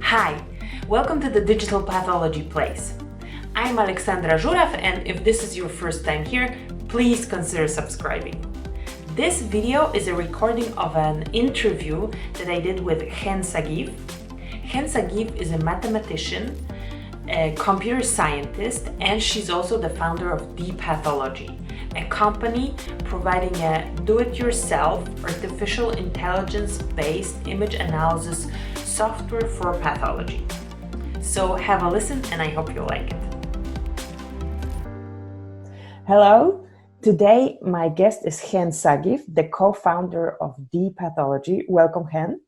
Hi, welcome to the Digital Pathology Place. I'm Alexandra Zhurav, and if this is your first time here, please consider subscribing. This video is a recording of an interview that I did with Chen Sagiv. Chen Sagiv is a mathematician, a computer scientist, and she's also the founder of DeePathology, a company providing a do-it-yourself artificial intelligence-based image analysis software for pathology. So have a listen and I hope you like it. Hello, today my guest is Chen Sagiv, the co-founder of DeePathology. Welcome, Chen.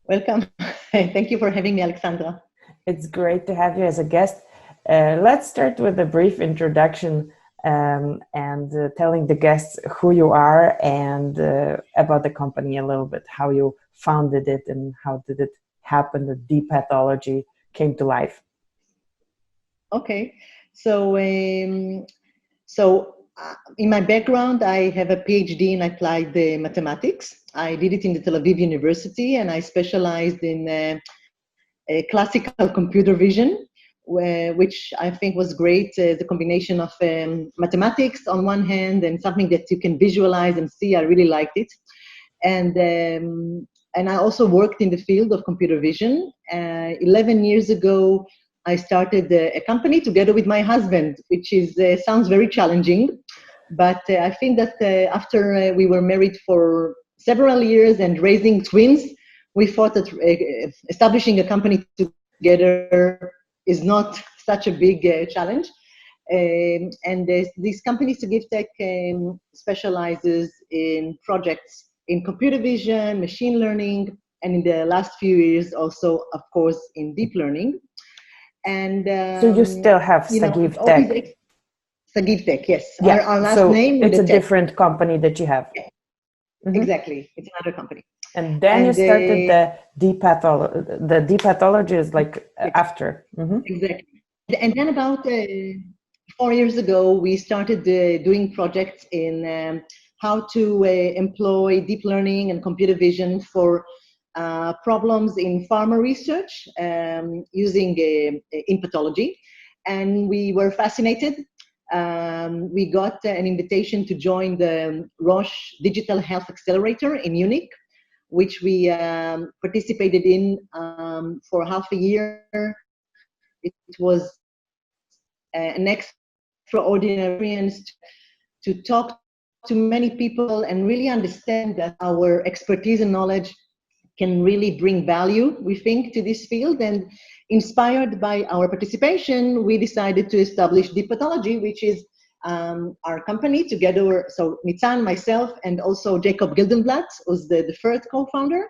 Welcome. Thank you for having me, Alexandra. It's great to have you as a guest. Let's start with a brief introduction and telling the guests who you are and about the company a little bit, how you founded it and how did it happen that DeePathology came to life. Okay, so in my background, I have a PhD in applied mathematics. I did it in the Tel Aviv University, and I specialized in classical computer vision, which I think was great, the combination of mathematics on one hand and something that you can visualize and see. I really liked it. And I also worked in the field of computer vision. 11 years ago, I started a company together with my husband, which sounds very challenging. But I think that after we were married for several years and raising twins, we thought that establishing a company together is not such a big challenge. And this company, Sagiv Tech, specializes in projects in computer vision, machine learning, and in the last few years also, of course, in deep learning. And so you still have Sagiv Tech? Sagiv Tech, yes. Yeah. Our last so name. It's a different company that you have. Yeah. Mm-hmm. Exactly. It's another company. And then you started the DeePathology. The DeePathology is like after. Mm-hmm. Exactly. And then about 4 years ago, we started doing projects in how to employ deep learning and computer vision for problems in pharma research using in pathology. And we were fascinated. We got an invitation to join the Roche Digital Health Accelerator in Munich, which we participated in for half a year. It was an extraordinary experience to talk to many people and really understand that our expertise and knowledge can really bring value, we think, to this field. And inspired by our participation, we decided to establish DeePathology, which is our company together. So Nitzan, myself, and also Jacob Gildenblatt, who's the third co-founder.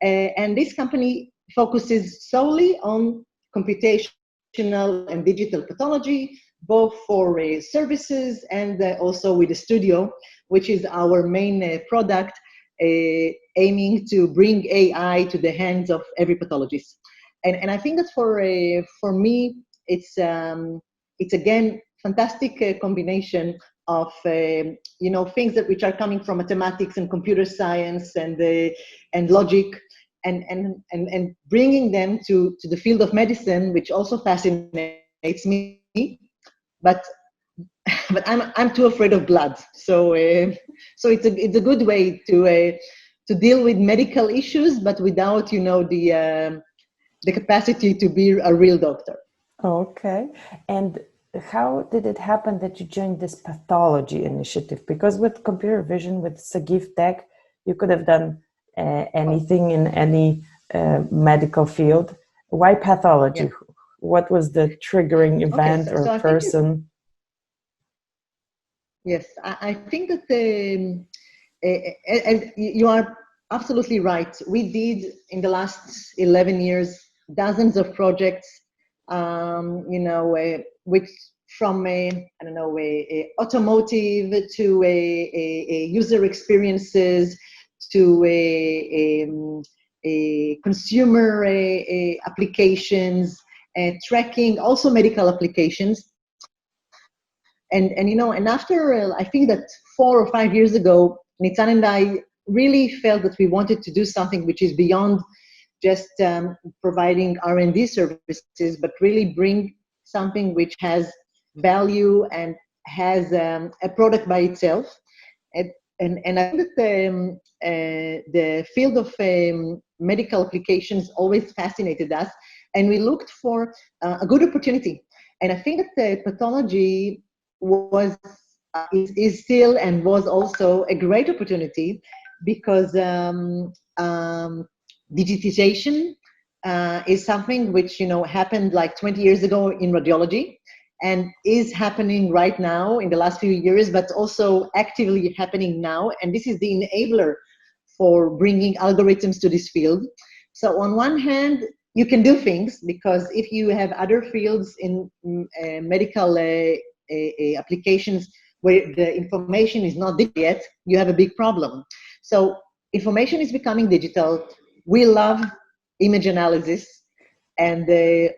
And this company focuses solely on computational and digital pathology, both for services and also with the studio, which is our main product, aiming to bring AI to the hands of every pathologist. And I think that for me, it's again fantastic combination of things that which are coming from mathematics and computer science and logic, and bringing them to the field of medicine, which also fascinates me. But I'm too afraid of blood, so it's a good way to deal with medical issues, but without the capacity to be a real doctor. Okay, and how did it happen that you joined this pathology initiative? Because with computer vision, with Sagiv Tech, you could have done anything in any medical field. Why pathology? Yeah. What was the triggering event or person? Yes, I think that and you are absolutely right. We did in the last 11 years dozens of projects, which from automotive to a user experiences to a consumer applications, tracking, also medical applications. And after I think that 4 or 5 years ago, Nitzan and I really felt that we wanted to do something which is beyond just providing R&D services, but really bring something which has value and has a product by itself. And I think that the field of medical applications always fascinated us, and we looked for a good opportunity. And I think that pathology is still and was also a great opportunity because digitization is something which happened like 20 years ago in radiology, and is happening right now in the last few years, but also actively happening now. And this is the enabler for bringing algorithms to this field. So on one hand, you can do things, because if you have other fields in medical applications where the information is not digital yet, you have a big problem. So information is becoming digital. We love image analysis. And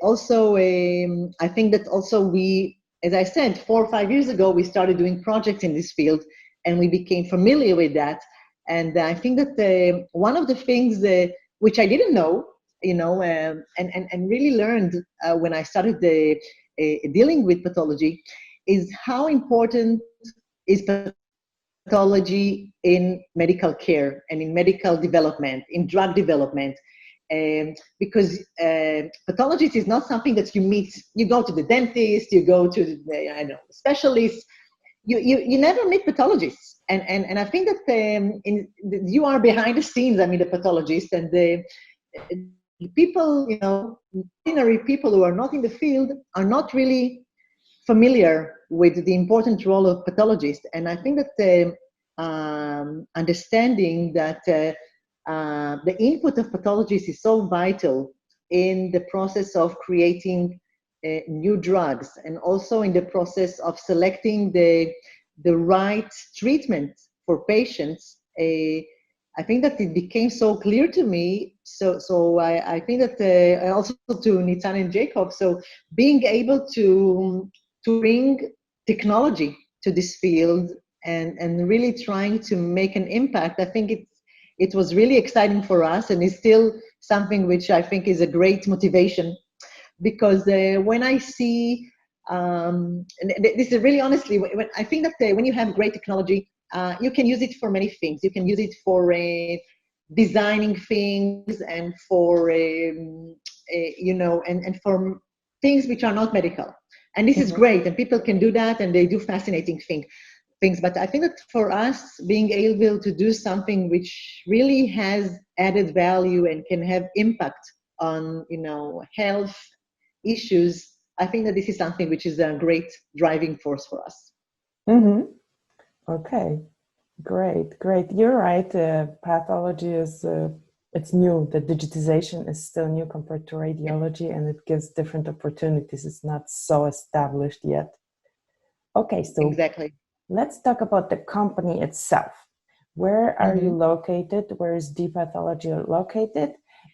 also, I think that also we, as I said, 4 or 5 years ago, we started doing projects in this field, and we became familiar with that. And I think that one of the things which I didn't know, and really learned when I started dealing with pathology, is how important is pathology in medical care and in medical development, in drug development. Because pathologist is not something that you meet. You go to the dentist, you go to the specialists. You never meet pathologists, and I think that you are behind the scenes. I mean, the pathologist and the people, ordinary people who are not in the field are not really familiar with the important role of pathologist. And I think that understanding that. The input of pathologists is so vital in the process of creating new drugs, and also in the process of selecting the right treatment for patients. I think that it became so clear to me. So I think that also to Nitzan and Jacob. So being able to bring technology to this field and really trying to make an impact, I think it was really exciting for us, and is still something which I think is a great motivation, because when I see, and this is really honestly, when I think that when you have great technology, you can use it for many things. You can use it for designing things, and for, and for things which are not medical. And this is great, and people can do that, and they do fascinating things. But I think that for us, being able to do something which really has added value and can have impact on, health issues, I think that this is something which is a great driving force for us. Mm-hmm. Okay, great. You're right. Pathology is, it's new. The digitization is still new compared to radiology, and it gives different opportunities. It's not so established yet. Okay, so exactly. Let's talk about the company itself. Where are you located? Where is DeePathology located?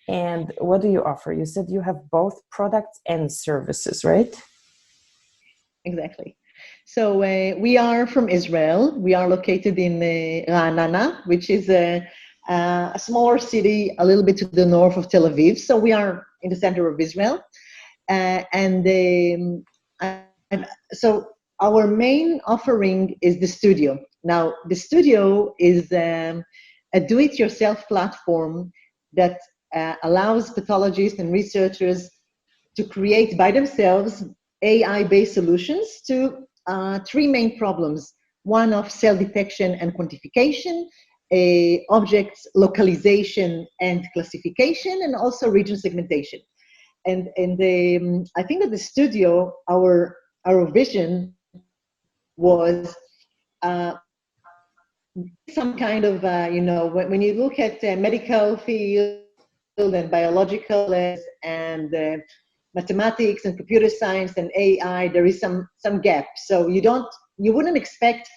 And what do you offer? You said you have both products and services, right? Exactly. So we are from Israel. We are located in Ra'anana, which is a smaller city a little bit to the north of Tel Aviv. So we are in the center of Israel. So our main offering is the studio. Now, the studio is a do-it-yourself platform that allows pathologists and researchers to create by themselves AI-based solutions to 3 main problems. One of cell detection and quantification, objects localization and classification, and also region segmentation. And I think that the studio, our vision was some kind of, when you look at medical field and biological and mathematics and computer science and AI, there is some gap. So you wouldn't expect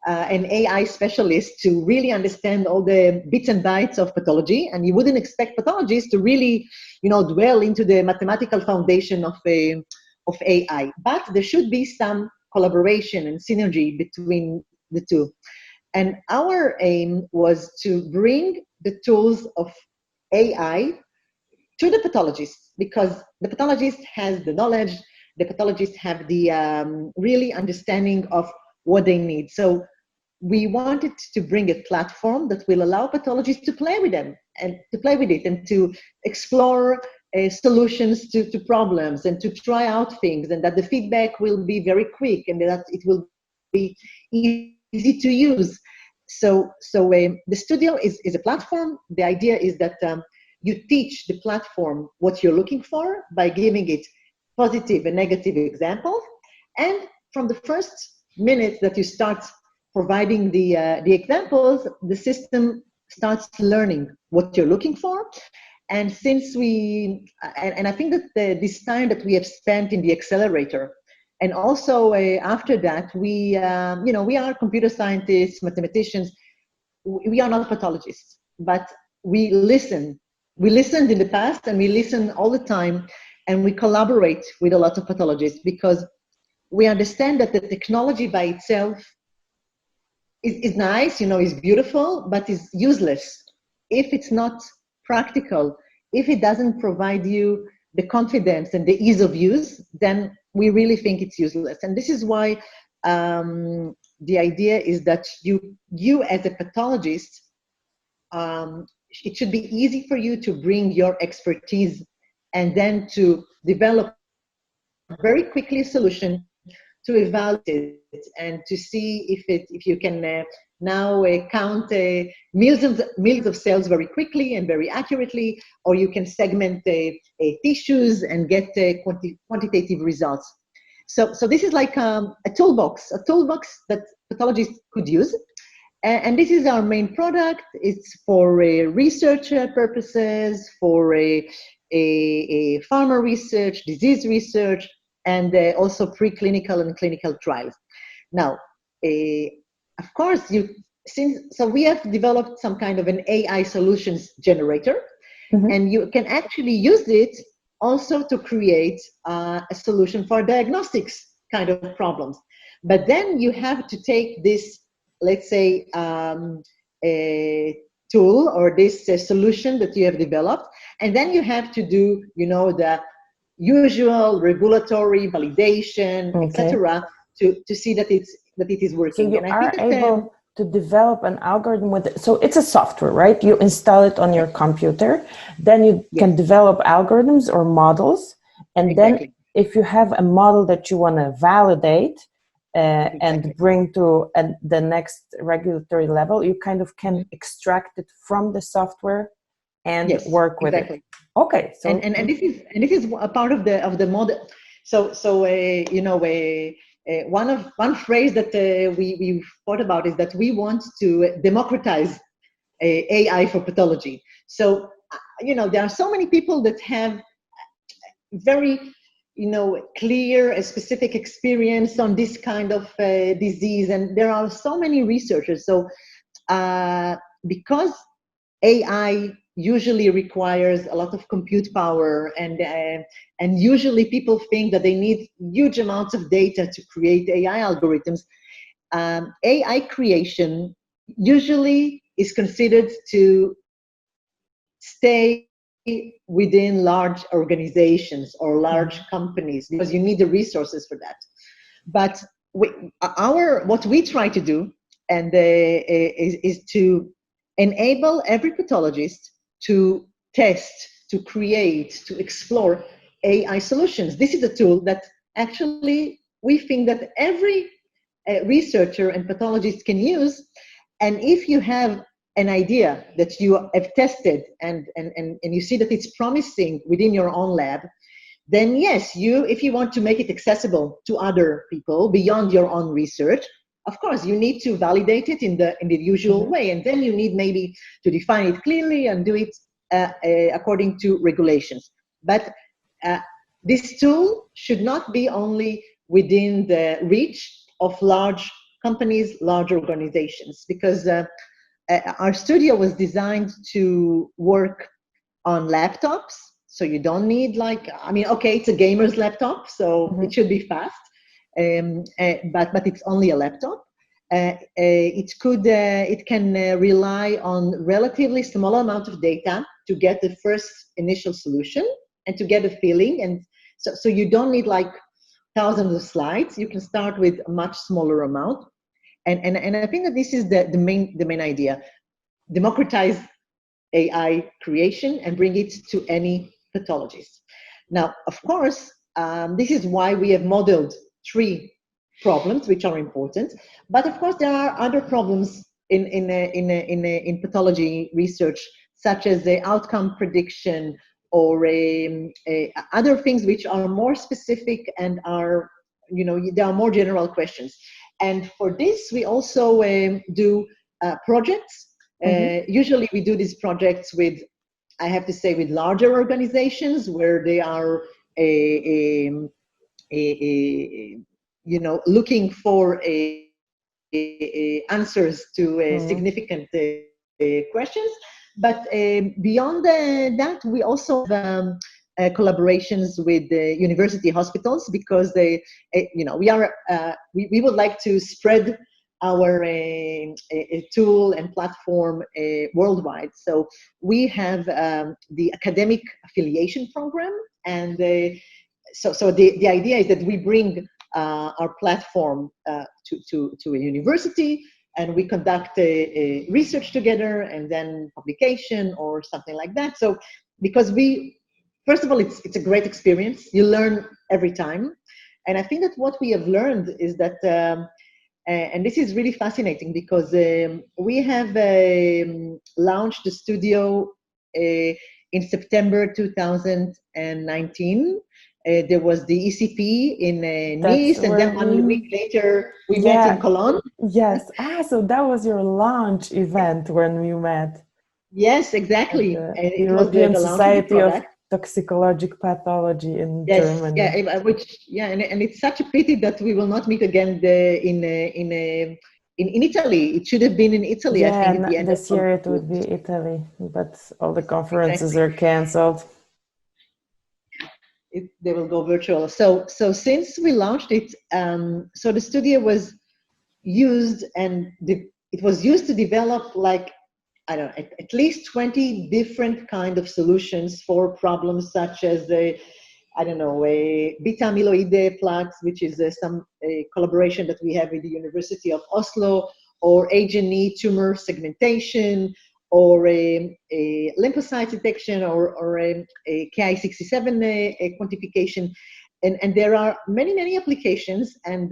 an AI specialist to really understand all the bits and bytes of pathology, and you wouldn't expect pathologists to really, dwell into the mathematical foundation of AI. But there should be some collaboration and synergy between the two. And our aim was to bring the tools of AI to the pathologists, because the pathologist has the knowledge, the pathologists have the really understanding of what they need. So we wanted to bring a platform that will allow pathologists to play with them and to play with it and to explore solutions to problems and to try out things, and that the feedback will be very quick and that it will be easy to use. So the studio is a platform. The idea is that you teach the platform what you're looking for by giving it positive and negative examples. And from the first minute that you start providing the examples, the system starts learning what you're looking for. And since and I think that this time that we have spent in the accelerator, and also after that, we are computer scientists, mathematicians. We are not pathologists, but we listen. We listened in the past, and we listen all the time, and we collaborate with a lot of pathologists because we understand that the technology by itself is nice, is beautiful, but is useless if it's not practical. If it doesn't provide you the confidence and the ease of use, then we really think it's useless. And this is why the idea is that you as a pathologist, it should be easy for you to bring your expertise and then to develop very quickly a solution to evaluate it and to see if you can now count millions of cells very quickly and very accurately, or you can segment tissues and get quantitative results. So this is like a toolbox that pathologists could use. And this is our main product. It's for research purposes, for pharma research, disease research, and also preclinical and clinical trials. Now, of course, we have developed some kind of an AI solutions generator, and you can actually use it also to create a solution for diagnostics kind of problems. But then you have to take this, let's say, a tool or this solution that you have developed, and then you have to do, the usual regulatory validation, etc., to see that it is working. So you are able to develop an algorithm with it. So it's a software, right? You install it on your computer, then you can develop algorithms or models, and then if you have a model that you want to validate and bring to the next regulatory level, you kind of can extract it from the software and work with it. Okay, so and this is a part of the model. So one phrase that we thought about is that we want to democratize AI for pathology. So there are so many people that have very clear, specific experience on this kind of disease, and there are so many researchers. So because AI usually requires a lot of compute power, and usually people think that they need huge amounts of data to create AI algorithms. AI creation usually is considered to stay within large organizations or large companies because you need the resources for that. But what we try to do is to enable every pathologist to test, to create, to explore AI solutions. This is a tool that actually we think that every researcher and pathologist can use. And if you have an idea that you have tested and you see that it's promising within your own lab, then yes, if you want to make it accessible to other people beyond your own research, of course, you need to validate it in the usual way, and then you need maybe to define it clearly and do it according to regulations. But this tool should not be only within the reach of large companies, large organizations, because our studio was designed to work on laptops, so you don't need it's a gamer's laptop, so it should be fast. But it's only a laptop. it can rely on relatively small amount of data to get the first initial solution and to get a feeling. And so you don't need like thousands of slides. You can start with a much smaller amount. And I think that this is the main idea. Democratize AI creation and bring it to any pathologist. Now, of course, this is why we have modeled 3 problems which are important. But of course, there are other problems in pathology research, such as the outcome prediction or other things which are more specific and are, there are more general questions. And for this, we also do projects. Usually we do these projects with, I have to say, with larger organizations where they are looking for answers to significant questions. But beyond that, we also have collaborations with the university hospitals, because they, we would like to spread our tool and platform worldwide. So we have the academic affiliation program, and so the idea is that we bring our platform to a university, and we conduct a research together, and then publication or something like that. So because first of all, it's a great experience. You learn every time. And I think that what we have learned is that, and this is really fascinating, because we have launched the studio in September 2019. There was the ECP in Nice, and then 1 week later we met in Cologne. Yes. So that was your launch event when we met. Yes, exactly. And the European Society of Toxicological Pathology in Germany. And it's such a pity that we will not meet again in Italy. It should have been in Italy, I think, at the end this year it would be Italy, but all the conferences are canceled. They will go virtual. So since we launched it, so the studio was used, and it was used to develop, like, I don't know, at least 20 different kind of solutions for problems such as a beta amyloid plaques, which is some collaboration that we have with the University of Oslo, or H&E tumor segmentation, or a lymphocyte detection, or a Ki-67 quantification. And there are many applications. And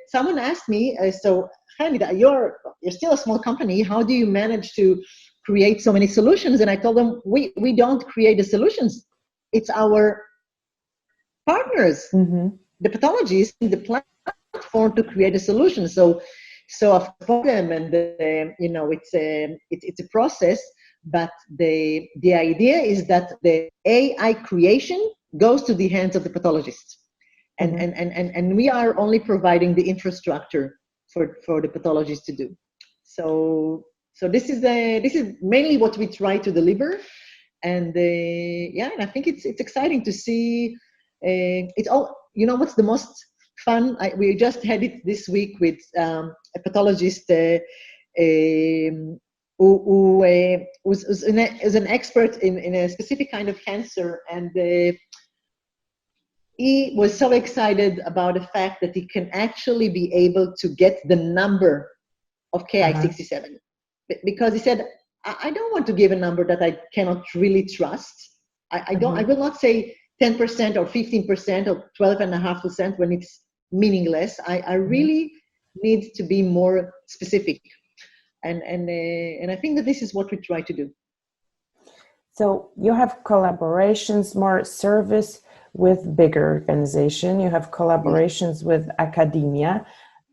someone asked me, so Hamida, you're still a small company. How do you manage to create so many solutions? And I told them, we don't create the solutions. It's our partners, the pathologists, the platform to create a solution. So of them, and it's a process. But the idea is that the AI creation goes to the hands of the pathologists, and we are only providing the infrastructure for the pathologists to do. So this is mainly what we try to deliver, and and I think it's exciting to see. It's all, what's the most fun? We just had it this week with a pathologist who was an expert in a specific kind of cancer, and he was so excited about the fact that he can actually be able to get the number of Ki-67, because he said, I don't want to give a number that I cannot really trust. I will not say 10% or 15% or 12.5% when it's meaningless. I really need to be more specific. And I think that this is what we try to do. So you have collaborations, more service with bigger organization. You have collaborations with academia.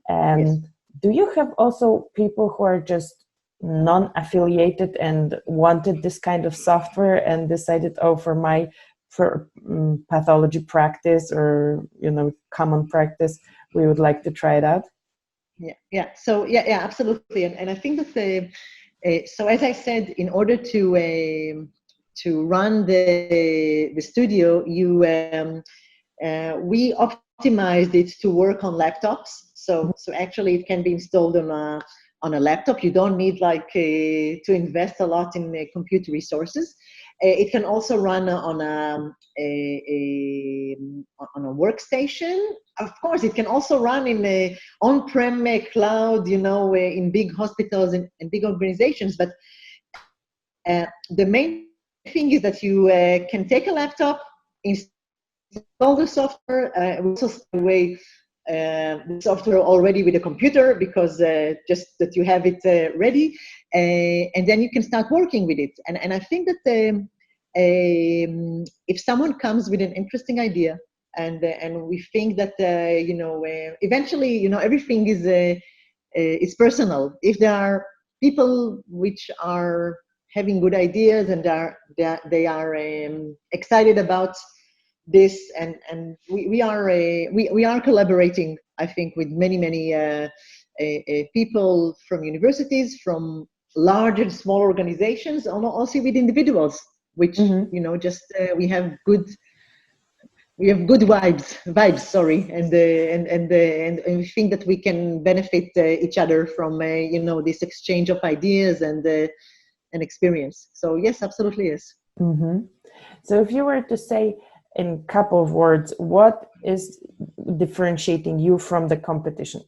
And do you have also people who are just non-affiliated and wanted this kind of software and decided, for pathology practice or common practice, we would like to try it out? So absolutely. And I think that so as I said, in order to run the studio, we optimized it to work on laptops. So actually it can be installed on a laptop. You don't need to invest a lot in computer resources. It can also run on a workstation. Of course, it can also run in a on-prem cloud, in big hospitals and big organizations. But the main thing is that you can take a laptop, install the software. We also away the software already with a computer, because just that you have it ready, and then you can start working with it. And I think that if someone comes with an interesting idea, and we think that eventually everything is personal. If there are people which are having good ideas and they are excited about this, and we are collaborating, I think, with many people from universities, from large and small organizations, and also with individuals, which just we have good vibes. Sorry, and we think that we can benefit each other from this exchange of ideas and experience. So yes, absolutely yes. So if you were to say in a couple of words, what is differentiating you from the competition?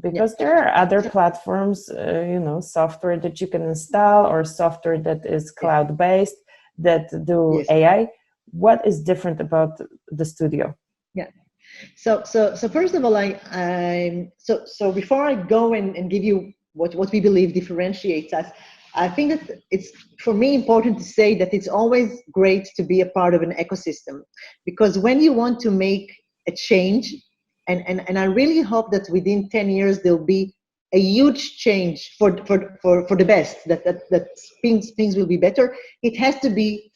Because there are other platforms, software that you can install, or software that is cloud-based, that do AI. What is different about the studio? Yeah. So first of all, so before I go and give you what we believe differentiates us, I think that it's, for me, important to say that it's always great to be a part of an ecosystem, because when you want to make a change, and I really hope that within 10 years there'll be a huge change for the best, that things will be better. It has to be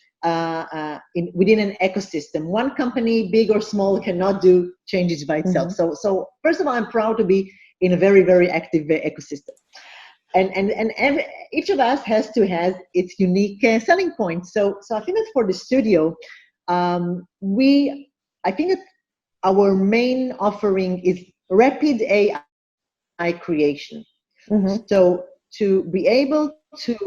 within an ecosystem. One company, big or small, cannot do changes by itself. So first of all, I'm proud to be in a very, very active ecosystem. And each of us has to have its unique selling point. So I think that for the studio, I think that our main offering is rapid AI creation. So to be able to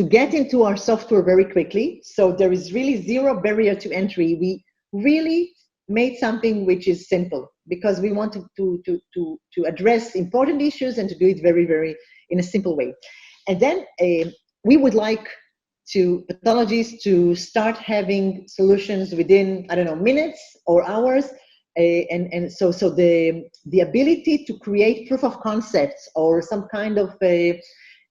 get into our software very quickly, so there is really zero barrier to entry. We really made something which is simple, because we want to address important issues and to do it very, very in a simple way. And then we would like pathologists to start having solutions within, minutes or hours. And so the ability to create proof of concepts or some kind of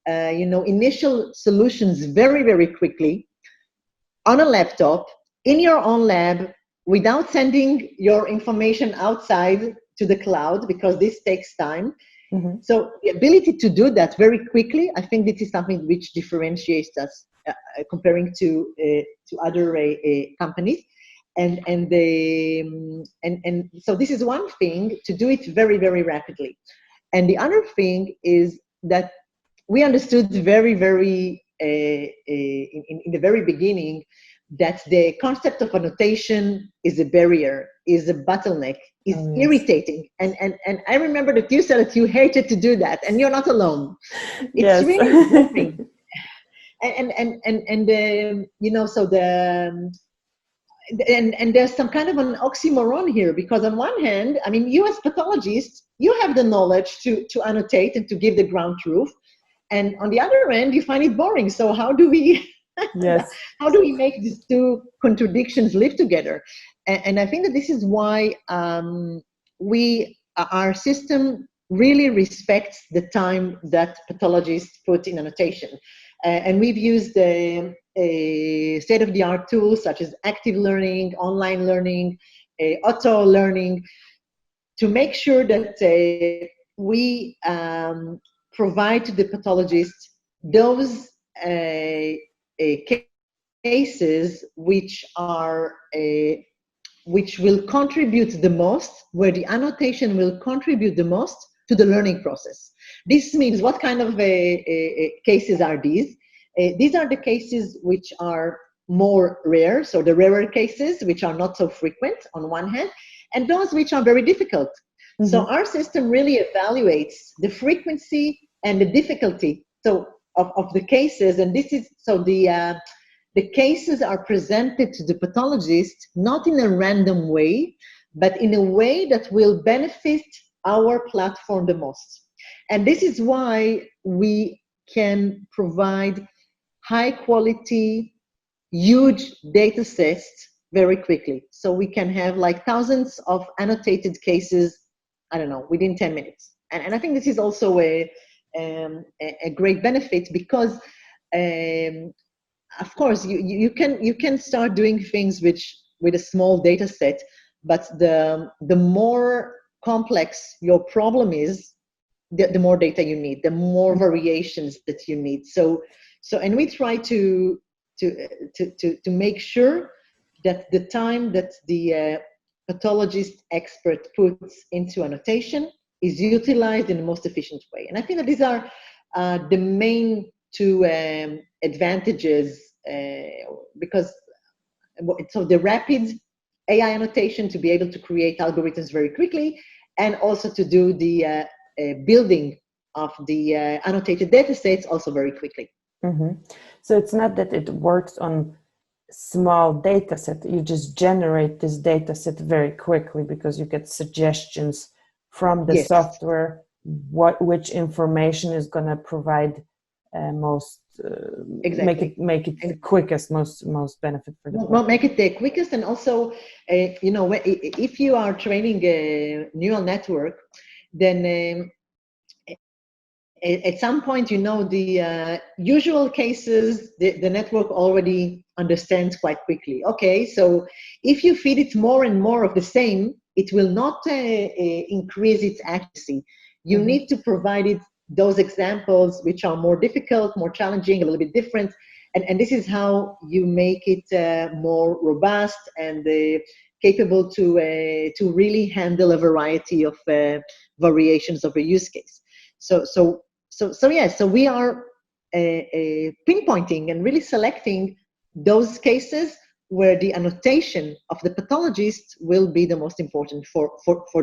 initial solutions very, very quickly on a laptop in your own lab, without sending your information outside to the cloud, because this takes time. So the ability to do that very quickly, I think this is something which differentiates us comparing to other companies. And so this is one thing, to do it very, very rapidly. And the other thing is that we understood very, very in the very beginning that the concept of annotation is a barrier, is a bottleneck, is irritating. And I remember that you said that you hated to do that, and you're not alone. It's really boring. And there's some kind of an oxymoron here, because on one hand, you as pathologists, you have the knowledge to annotate and to give the ground truth, and on the other end, you find it boring. So how do we how do we make these two contradictions live together? And I think that this is why our system really respects the time that pathologists put in annotation. And we've used state-of-the-art tools such as active learning, online learning, auto learning, to make sure that we provide to the pathologists those cases which will contribute the most, where the annotation will contribute the most to the learning process. This means, what kind of cases are these? These are the cases which are more rare, so the rarer cases, which are not so frequent on one hand, and those which are very difficult. Mm-hmm. So our system really evaluates the frequency and the difficulty of the cases, and this is so the cases are presented to the pathologist not in a random way, but in a way that will benefit our platform the most. And this is why we can provide high quality, huge data sets very quickly. So we can have like thousands of annotated cases, I don't know, within 10 minutes. And I think this is also a great benefit because, of course, you can start doing things with a small data set, but the more complex your problem is, the more data you need, the more variations that you need. So and we try to make sure that the time that the pathologist expert puts into annotation is utilized in the most efficient way. And I think that these are the main two advantages, because so the rapid AI annotation to be able to create algorithms very quickly, and also to do the building of the annotated data sets also very quickly. Mm-hmm. So it's not that it works on small data set, you just generate this data set very quickly because you get suggestions from the software which information is going to provide most exactly. make it the quickest, most benefit for the make it the quickest. And also if you are training a neural network, then at some point, the usual cases, the network already understands quite quickly. Okay, so if you feed it more and more of the same, it will not increase its accuracy. You need to provide it those examples which are more difficult, more challenging, a little bit different. And this is how you make it more robust and capable to really handle a variety of variations of a use case. So we are pinpointing and really selecting those cases where the annotation of the pathologist will be the most important for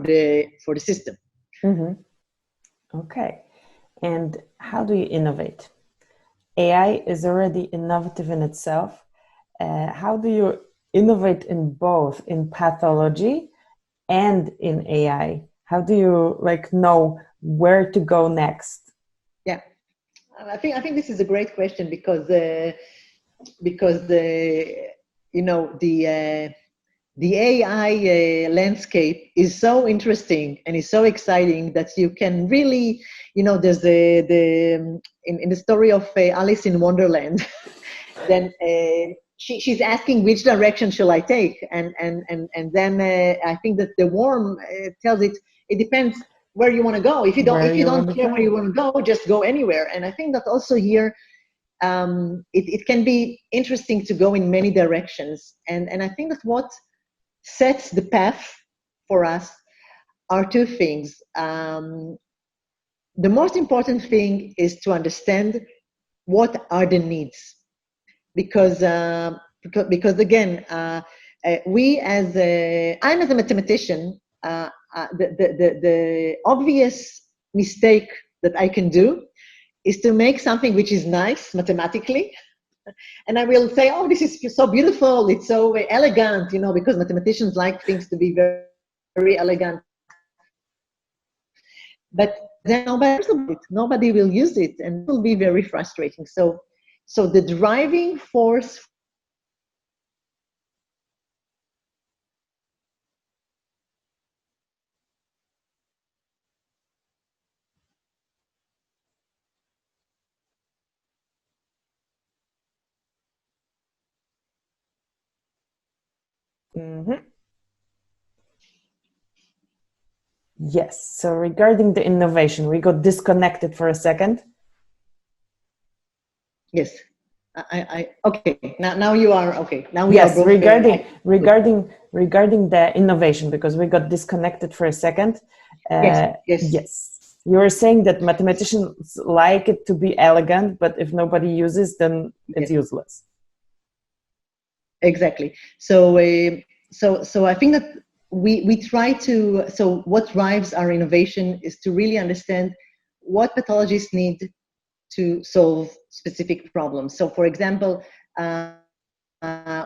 the system. Mm-hmm. Okay. And how do you innovate? AI is already innovative in itself. How do you innovate in both, in pathology and in AI? How do you know where to go next? Yeah, I think this is a great question because the AI landscape is so interesting and is so exciting that you can really, there's in the story of Alice in Wonderland, then she's asking which direction shall I take, and then I think that the worm tells it depends where you want to go. If you don't care where you want to go, just go anywhere. And I think that also here it can be interesting to go in many directions, and I think that what sets the path for us are two things. The most important thing is to understand what are the needs, because again, we I'm as a mathematician, the obvious mistake that I can do is to make something which is nice mathematically. And I will say, oh, this is so beautiful, it's so elegant, because mathematicians like things to be very, very elegant. But then nobody will use it, and it will be very frustrating. So the driving force Mm-hmm. Yes. So regarding the innovation, we got disconnected for a second. Yes. I okay. Now you are okay. Now we yes, are both regarding the innovation, because we got disconnected for a second. Yes. You were saying that mathematicians like it to be elegant, but if nobody uses, then it's useless. Exactly. So I think that we try to. So what drives our innovation is to really understand what pathologists need to solve specific problems. So, for example,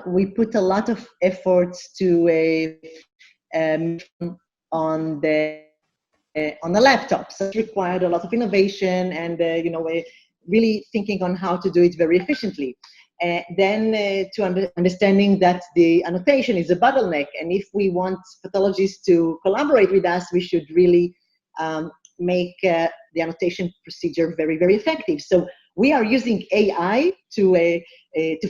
we put a lot of efforts to on the laptop. So it required a lot of innovation and really thinking on how to do it very efficiently. Then understanding that the annotation is a bottleneck, and if we want pathologists to collaborate with us, we should really make the annotation procedure very, very effective. So we are using AI to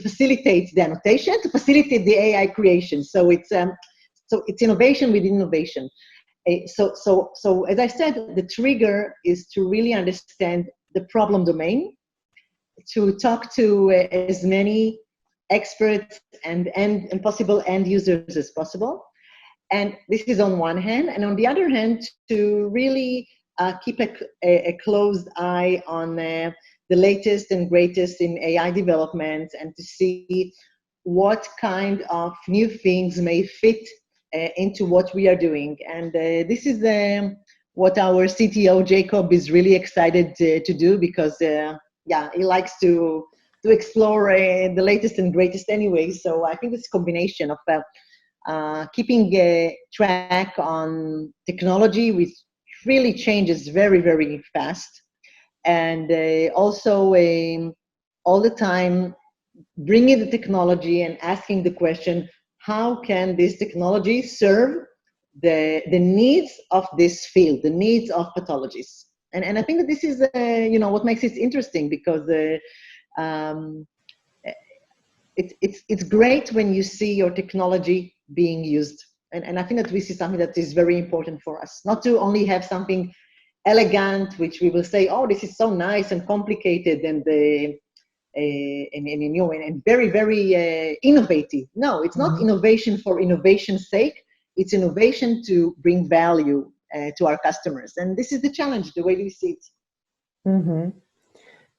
facilitate the annotation, to facilitate the AI creation. So it's innovation within innovation. So as I said, the trigger is to really understand the problem domain, to talk to as many experts and possible end users as possible. And this is on one hand. And on the other hand, to really keep a closed eye on the latest and greatest in AI development, and to see what kind of new things may fit into what we are doing. And this is what our CTO, Jacob, is really excited to do, because he likes to explore the latest and greatest anyway. So I think it's a combination of keeping track on technology, which really changes very, very fast, and also all the time bringing the technology and asking the question, how can this technology serve the needs of this field, the needs of pathologists? And I think that this is what makes it interesting, because it's great when you see your technology being used. And I think that this is something that is very important for us, not to only have something elegant, which we will say, oh, this is so nice and complicated and very, very innovative. No, it's not innovation for innovation's sake. It's innovation to bring value to our customers. And this is the challenge, the way we see it. Mm-hmm.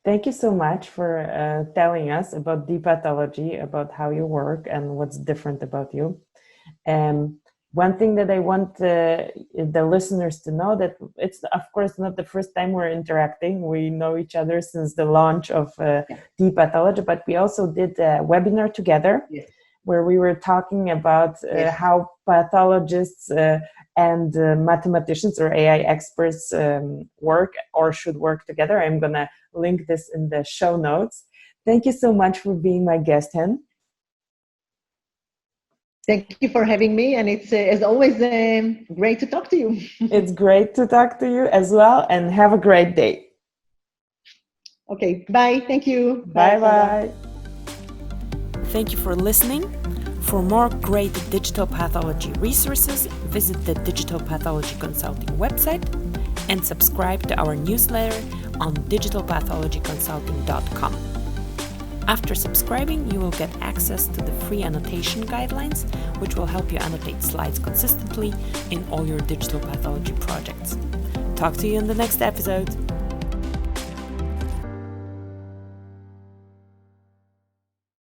Thank you so much for telling us about DeePathology, about how you work and what's different about you. One thing that I want the listeners to know, that it's, of course, not the first time we're interacting. We know each other since the launch of DeePathology, but we also did a webinar together where we were talking about how pathologists and mathematicians or AI experts work or should work together. I'm going to link this in the show notes. Thank you so much for being my guest, Hen. Thank you for having me, and it's as always great to talk to you. It's great to talk to you as well, and have a great day. Okay, bye. Thank you. Bye. Thank you for listening. For more great digital pathology resources, visit the Digital Pathology Consulting website and subscribe to our newsletter on digitalpathologyconsulting.com. After subscribing, you will get access to the free annotation guidelines, which will help you annotate slides consistently in all your digital pathology projects. Talk to you in the next episode.